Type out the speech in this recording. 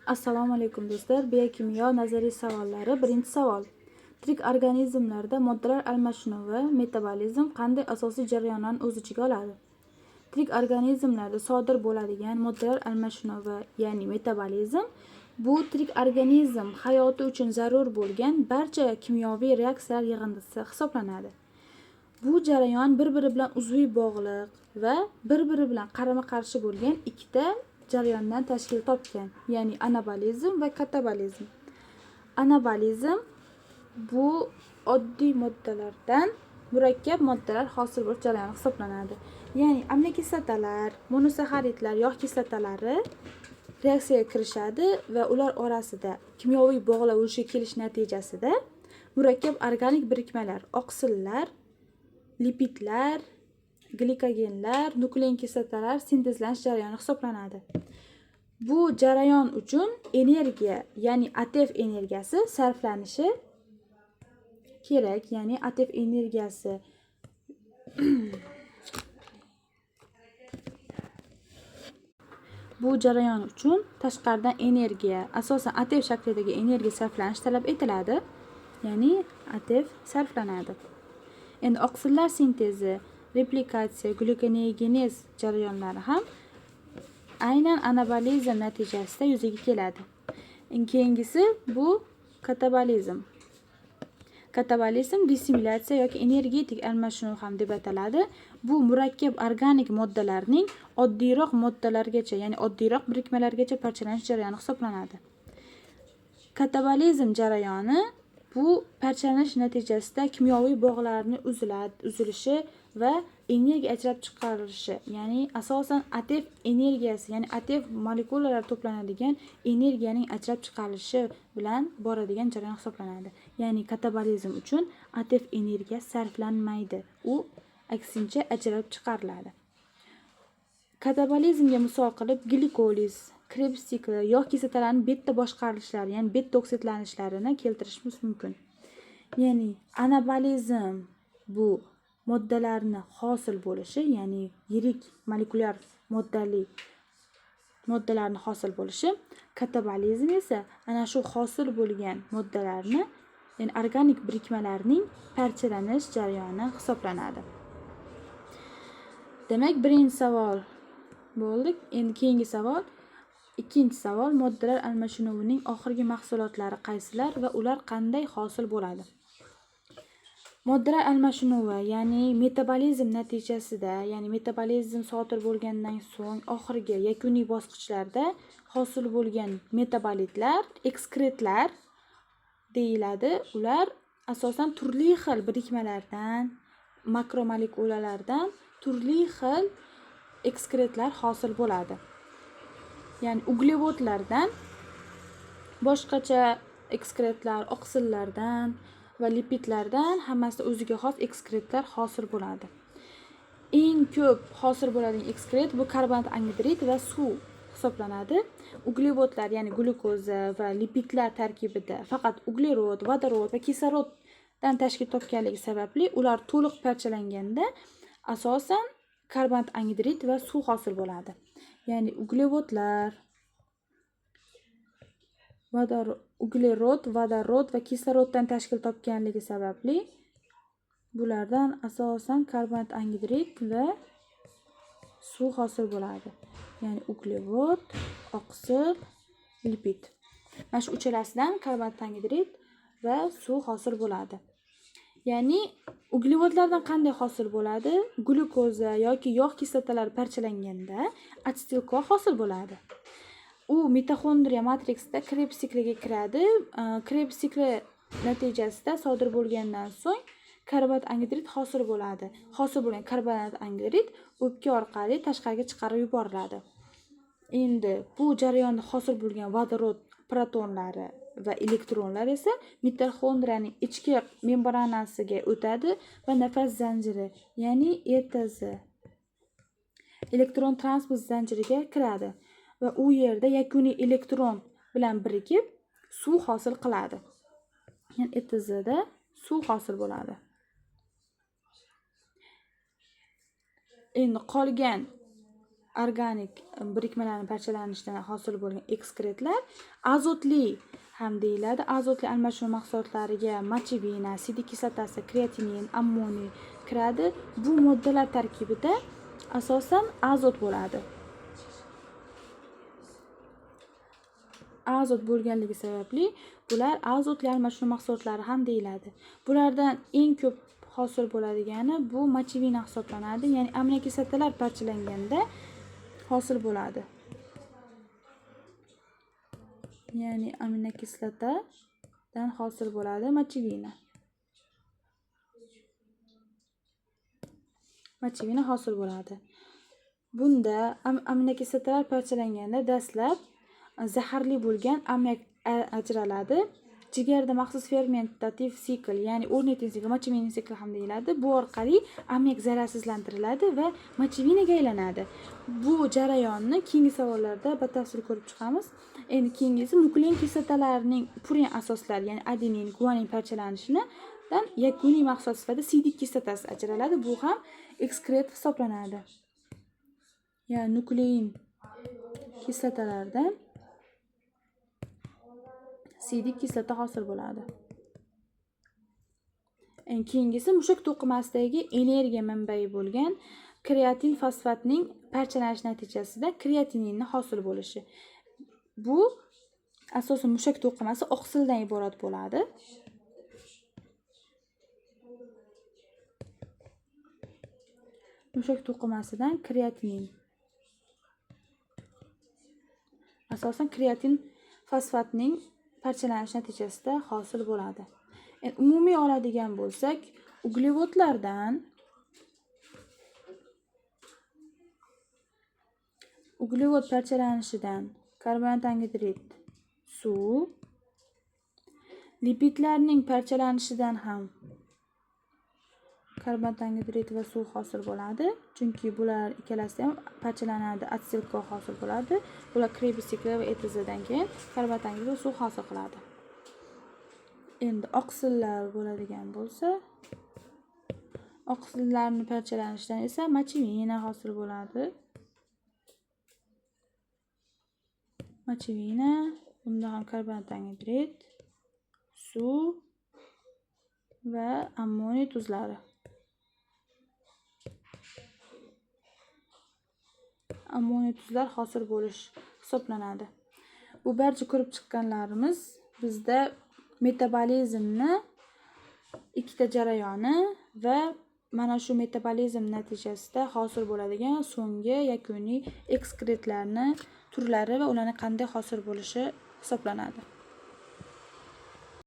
Assalomu alaykum do'stlar. Biokimyo nazariy savollari. Birinchi savol. Tirik organizmlarda moddalar almashinuvi, metabolizm qanday asosiy jarayonlarni o'z ichiga oladi? Tirik organizmlarda sodir bo'ladigan moddalar almashinuvi, ya'ni metabolizm, bu tirik organizm hayoti uchun zarur bo'lgan barcha kimyoviy reaksiyalar yig'indisi hisoblanadi. Bu jarayon bir-biri bilan uzviy bog'liq va bir-biri bilan qarama-qarshi bo'lgan ikkita jarayondan tashkil topgan, ya'ni anabolizm va katabolizm. Anabolizm bu oddiy moddalardan murakkab moddalar hosil bo'lish jarayoni hisoblanadi. Ya'ni aminokislotalar, monosaxaridlar, yog' kislotalari reaksiyaga kirishadi va ular orasida kimyoviy bog'lar vujudga kelish natijasida murakkab organik birikmalar, oqsillar, lipidlar, glikogenlar, nuklein kislotalar sintezlanish jarayoni hisoblanadi. Bu jarayon uchun energiya, ya'ni ATF energiyasi sarflanishi kerak, ya'ni ATF energiyasi bu jarayon uchun tashqaridan energiya, asosan ATF shaklidagi energiya sarflanishi talab etiladi, ya'ni ATF sarflanadi. Endi oqsillar sintezi, replikatsiya, glyukoneogenez jarayonlari ham aynan anabolizm natijasida yuzaga keladi. Keyingisi bu katabolizm. Katabolizm dissimilyatsiya yoki energetik almashinuv ham deb ataladi. Bu murakkab organik moddalarning oddiyroq moddalargacha, ya'ni oddiyroq birikmalargacha parchalanish jarayoni hisoblanadi. Katabolizm jarayoni bu parchalanish natijasida kimyoviy bog'larning uzilishi va energiya ajrab chiqarilishi, ya'ni asosan ATF energiyasi, ya'ni ATF molekulalar to'planadigan energiyaning ajrab chiqarilishi bilan boradigan jarayon hisoblanadi. Ya'ni katabolizm uchun ATF energiyasi sarflanmaydi, u aksincha ajrab chiqariladi. Katabolizmga misol qilib glikoliz, Krebs sikli, yog' kislotalarining beta boshqarilishlari, ya'ni beta oksidlanishlarini keltirishimiz mumkin. Ya'ni anabolizm bu moddalarni hosil bo'lishi, ya'ni yirik molekulyar moddalarni hosil bo'lishi, katabolizm esa ana shu hosil bo'lgan moddalarni, ya'ni organik birikmalarning parchalanish jarayoni hisoblanadi. Demak, birinchi savol bo'ldik. Endi keyingi savol, ikkinchi savol, moddalar almashinuvining oxirgi mahsulotlari qaysilar va ular qanday hosil bo'ladi? Moddalar almashinuvi, ya'ni metabolizm natijasida, ya'ni metabolizm sodir bo'lgandan so'ng oxirgi yakuniy bosqichlarda hosil bo'lgan metabolitlar, ekskretlar deyiladi. Ular asosan turli xil birikmalardan, makromolekulalardan turli xil ekskretlar hosil bo'ladi. Ya'ni uglevodlardan boshqacha ekskretlar, oqsillardan va lipidlardan hammasi o'ziga xos ekskretlar hosil bo'ladi. Eng ko'p hosil bo'ladigan ekskret bu karbonat angidrid va suv hisoblanadi. Uglevodlar, ya'ni glyukoza va lipidlar tarkibida faqat uglerod, vodorod va kisloroddan tashkil topganligi sababli ular to'liq parchalanganda asosan karbonat angidrid va suv hosil bo'ladi. Ya'ni uglevodlar, uglerod, vodorod va kisloroddan tashkil topganligi sababli bulardan asosan karbonat angidrid va suv hosil bo'ladi. Ya'ni uglevod, oqsil, lipid. Mana shu uchalasidan karbonat angidrid va suv hosil bo'ladi. Ya'ni uglevodlardan qanday hosil bo'ladi? Glyukoza yoki yog' kislotalari parchalanganda asetil-CoA hosil bo'ladi. U mitoxondriya matriksida Krebs sikliga kiradi. Krebs sikli natijasida sodir bo'lgandan so'ng karbonat angidrid hosil bo'ladi. Hosil bo'lgan karbonat angidrid o'pka orqali tashqariga chiqarib yuboriladi. Endi bu jarayonda hosil bo'lgan vodorod protonlari va elektronlar esa mitoxondriyaning ichki membranasiga o'tadi va nafas zanjiri, ya'ni ETZ, elektron transport zanjiriga kiradi va u yerda yakuniy elektron bilan birikib suv hosil qiladi. Ya'ni ETZda suv hosil bo'ladi. Endi qolgan organik birikmalarning parchalanishidan hosil bo'lgan ekskretlar azotli ham deyiladi. Azotli almashuv mahsulotlariga mochevina, sidik kislotasi, kreatinin, ammoniy kiradi. Bu moddalar tarkibida asosan azot bo'ladi. Azot bo'lganligi sababli bular azotli almashuv mahsulotlari ham deyiladi. Bulardan eng ko'p hosil bo'ladigani bu mochevina hisoblanadi, ya'ni aminokislotalar parchalanganda hosil bo'ladi. Ya'ni aminokislotadan hosil bo'ladi mochevina. Mochevina hosil bo'ladi. Bunda aminokislotalar parchalanganda dastlab zaharli bo'lgan ammiak ajraladi. Jigarda maxsus fermentativ sikl, ya'ni Ornstein sikli, mochevina sikli ham deyiladi. Bu orqali ammiak zararsizlantiriladi va mochevinaga aylanadi. Bu jarayonni keyingi savollarda batafsil ko'rib chiqamiz. Endi keyingisi nuklein kislotalarining purin asoslari, ya'ni adenin, guanin parchalanishidan yakuniy mahsulot sifatida sidik kislotasi ajraladi. Bu ham ekskret hisoblanadi. Ya'ni nuklein kislotalardan sidik kislota hosil bo'ladi. Keyingisi mushak to'qimasidagi energiya manbai bo'lgan kreatin fosfatning parchalanish natijasida kreatininni hosil bo'lishi. Bu asosan mushak to'qimasi oqsildan iborat bo'ladi. Mushak to'qimasidan kreatinin. Asosan kreatin fosfatning parchalanish natijasida hosil bo'ladi. Umumiy oladigan bo'lsak, uglevod parchalanishidan karbonat angidrid, suv, lipidlarning parchalanishidan ham karbonat angidrid va suv hosil bo'ladi, chunki bular ikkalasi ham parchalanadi, atsil-ko hosil bo'ladi. Bular Krebs sikli va ETZdan keyin karbonat angidrid va suv hosil qiladi. Endi oqsillar bo'ladigan bo'lsa, oqsillarning parchalanishidan esa mochevina hosil bo'ladi. Mochevina, bunda ham karbonat angidrid, suv va ammoniy tuzlari. Ammoniy tuzlar hosil bo'lish hisoblanadi. Bu barcha ko'rib chiqqanlarimiz bizda metabolizmni ikkita jarayoni va mana shu metabolizm natijasida hosil bo'ladigan so'nggi yakuniy ekskretlarni turlari va ularning qanday hosil bo'lishi hisoblanadi.